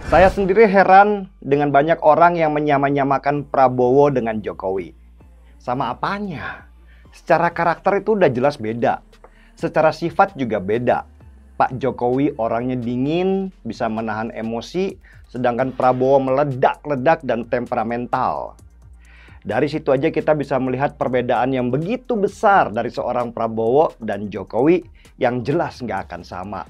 Saya sendiri heran dengan banyak orang yang menyamakan Prabowo dengan Jokowi. Sama apanya? Secara karakter itu udah jelas beda. Secara sifat juga beda. Pak Jokowi orangnya dingin, bisa menahan emosi, sedangkan Prabowo meledak-ledak dan temperamental. Dari situ aja kita bisa melihat perbedaan yang begitu besar dari seorang Prabowo dan Jokowi yang jelas nggak akan sama.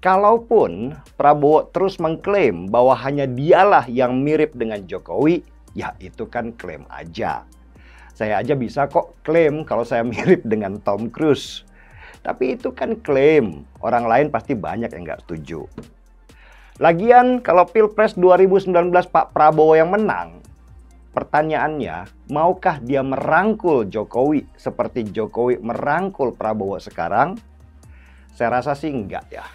Kalaupun Prabowo terus mengklaim bahwa hanya dialah yang mirip dengan Jokowi, ya itu kan klaim aja. Saya aja bisa kok klaim kalau saya mirip dengan Tom Cruise. Tapi itu kan klaim, orang lain pasti banyak yang nggak setuju. Lagian kalau Pilpres 2019 Pak Prabowo yang menang, pertanyaannya, maukah dia merangkul Jokowi seperti Jokowi merangkul Prabowo sekarang? Saya rasa sih enggak ya.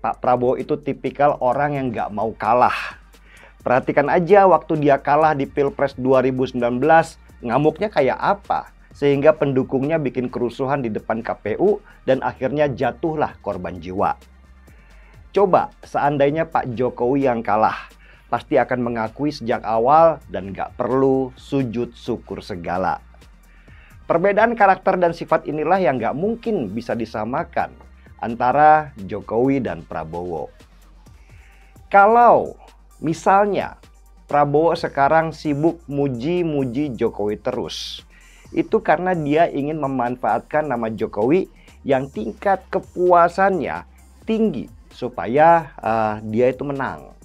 Pak Prabowo itu tipikal orang yang nggak mau kalah. Perhatikan aja waktu dia kalah di Pilpres 2019, ngamuknya kayak apa? Sehingga pendukungnya bikin kerusuhan di depan KPU dan akhirnya jatuhlah korban jiwa. Coba seandainya Pak Jokowi yang kalah, pasti akan mengakui sejak awal dan nggak perlu sujud syukur segala. Perbedaan karakter dan sifat inilah yang nggak mungkin bisa disamakan antara Jokowi dan Prabowo. Kalau misalnya Prabowo sekarang sibuk muji-muji Jokowi terus, itu karena dia ingin memanfaatkan nama Jokowi yang tingkat kepuasannya tinggi supaya dia itu menang.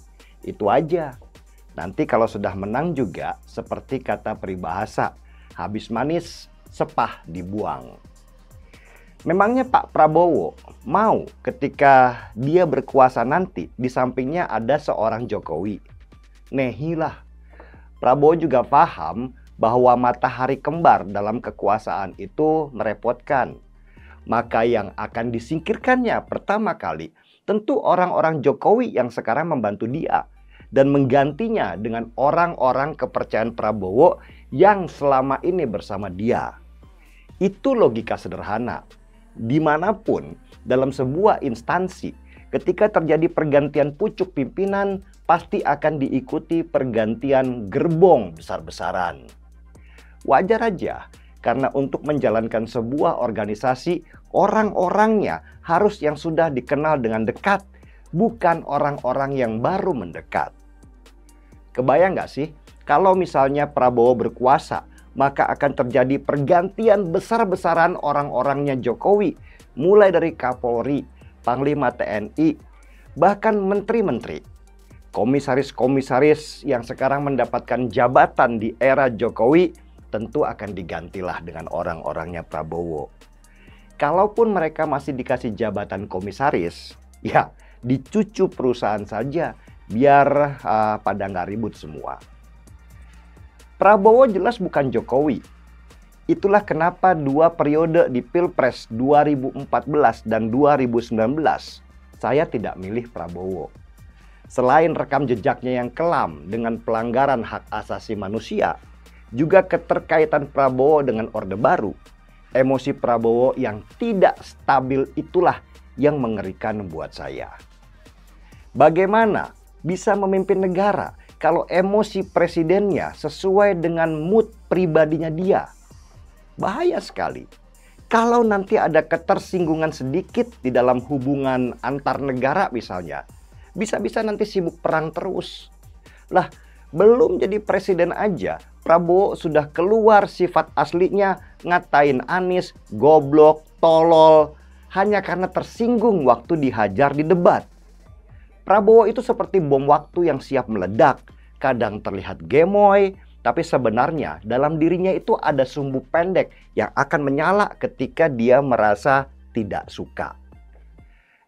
Itu aja. Nanti kalau sudah menang juga seperti kata peribahasa, habis manis sepah dibuang. Memangnya Pak Prabowo mau ketika dia berkuasa nanti di sampingnya ada seorang Jokowi? Nehilah. Prabowo juga paham bahwa matahari kembar dalam kekuasaan itu merepotkan. Maka yang akan disingkirkannya pertama kali tentu orang-orang Jokowi yang sekarang membantu dia. Dan menggantinya dengan orang-orang kepercayaan Prabowo yang selama ini bersama dia. Itu logika sederhana. Dimanapun dalam sebuah instansi, ketika terjadi pergantian pucuk pimpinan, pasti akan diikuti pergantian gerbong besar-besaran. Wajar aja, karena untuk menjalankan sebuah organisasi, orang-orangnya harus yang sudah dikenal dengan dekat, bukan orang-orang yang baru mendekat. Kebayang nggak sih, kalau misalnya Prabowo berkuasa, maka akan terjadi pergantian besar-besaran orang-orangnya Jokowi, mulai dari Kapolri, Panglima TNI, bahkan menteri-menteri. Komisaris-komisaris yang sekarang mendapatkan jabatan di era Jokowi tentu akan digantilah dengan orang-orangnya Prabowo. Kalaupun mereka masih dikasih jabatan komisaris, ya dicucu perusahaan saja biar pada nggak ribut semua. Prabowo jelas bukan Jokowi. Itulah kenapa dua periode di Pilpres 2014 dan 2019 saya tidak milih Prabowo. Selain rekam jejaknya yang kelam dengan pelanggaran hak asasi manusia, juga keterkaitan Prabowo dengan Orde Baru, emosi Prabowo yang tidak stabil itulah yang mengerikan buat saya. Bagaimana bisa memimpin negara kalau emosi presidennya sesuai dengan mood pribadinya dia? Bahaya sekali. Kalau nanti ada ketersinggungan sedikit di dalam hubungan antar negara misalnya, bisa-bisa nanti sibuk perang terus. Lah, belum jadi presiden aja, Prabowo sudah keluar sifat aslinya ngatain Anies, goblok, tolol, hanya karena tersinggung waktu dihajar di debat. Prabowo itu seperti bom waktu yang siap meledak, kadang terlihat gemoy, tapi sebenarnya dalam dirinya itu ada sumbu pendek yang akan menyala ketika dia merasa tidak suka.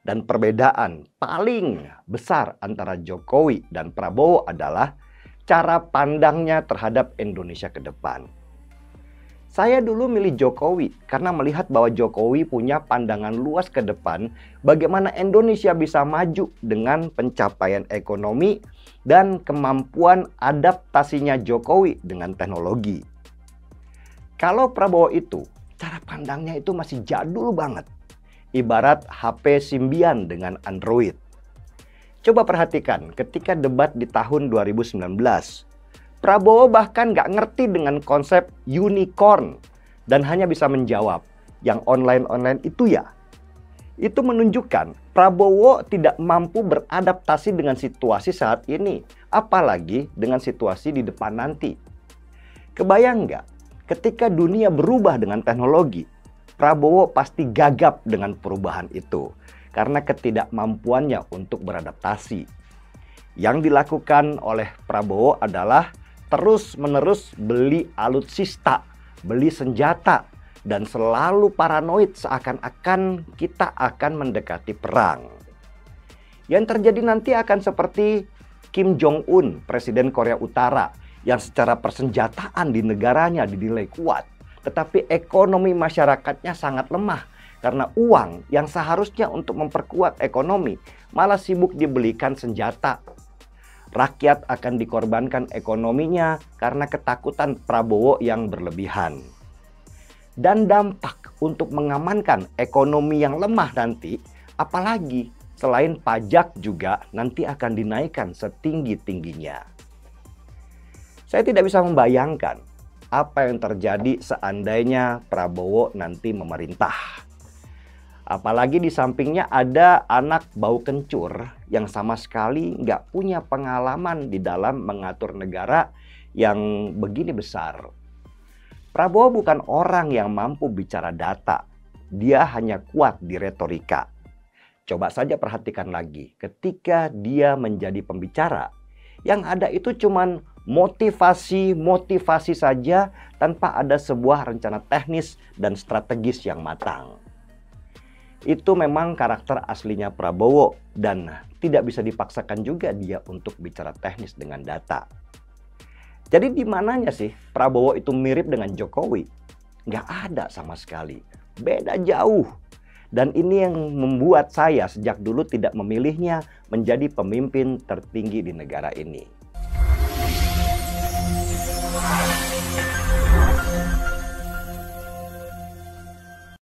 Dan perbedaan paling besar antara Jokowi dan Prabowo adalah cara pandangnya terhadap Indonesia ke depan. Saya dulu milih Jokowi karena melihat bahwa Jokowi punya pandangan luas ke depan bagaimana Indonesia bisa maju dengan pencapaian ekonomi dan kemampuan adaptasinya Jokowi dengan teknologi. Kalau Prabowo itu, cara pandangnya itu masih jadul banget. Ibarat HP Symbian dengan Android. Coba perhatikan ketika debat di tahun 2019. Prabowo bahkan nggak ngerti dengan konsep unicorn dan hanya bisa menjawab, yang online-online itu ya. Itu menunjukkan Prabowo tidak mampu beradaptasi dengan situasi saat ini, apalagi dengan situasi di depan nanti. Kebayang nggak, ketika dunia berubah dengan teknologi, Prabowo pasti gagap dengan perubahan itu karena ketidakmampuannya untuk beradaptasi. Yang dilakukan oleh Prabowo adalah terus-menerus beli alutsista, beli senjata, dan selalu paranoid seakan-akan kita akan mendekati perang. Yang terjadi nanti akan seperti Kim Jong-un, Presiden Korea Utara, yang secara persenjataan di negaranya dinilai kuat, tetapi ekonomi masyarakatnya sangat lemah karena uang yang seharusnya untuk memperkuat ekonomi malah sibuk dibelikan senjata. Rakyat akan dikorbankan ekonominya karena ketakutan Prabowo yang berlebihan. Dan dampak untuk mengamankan ekonomi yang lemah nanti, apalagi selain pajak juga nanti akan dinaikkan setinggi-tingginya. Saya tidak bisa membayangkan apa yang terjadi seandainya Prabowo nanti memerintah. Apalagi di sampingnya ada anak bau kencur yang sama sekali nggak punya pengalaman di dalam mengatur negara yang begini besar. Prabowo bukan orang yang mampu bicara data. Dia hanya kuat di retorika. Coba saja perhatikan lagi ketika dia menjadi pembicara. Yang ada itu cuman motivasi saja tanpa ada sebuah rencana teknis dan strategis yang matang. Itu memang karakter aslinya Prabowo dan tidak bisa dipaksakan juga dia untuk bicara teknis dengan data. Jadi di mananya sih Prabowo itu mirip dengan Jokowi? Nggak ada sama sekali. Beda jauh. Dan ini yang membuat saya sejak dulu tidak memilihnya menjadi pemimpin tertinggi di negara ini.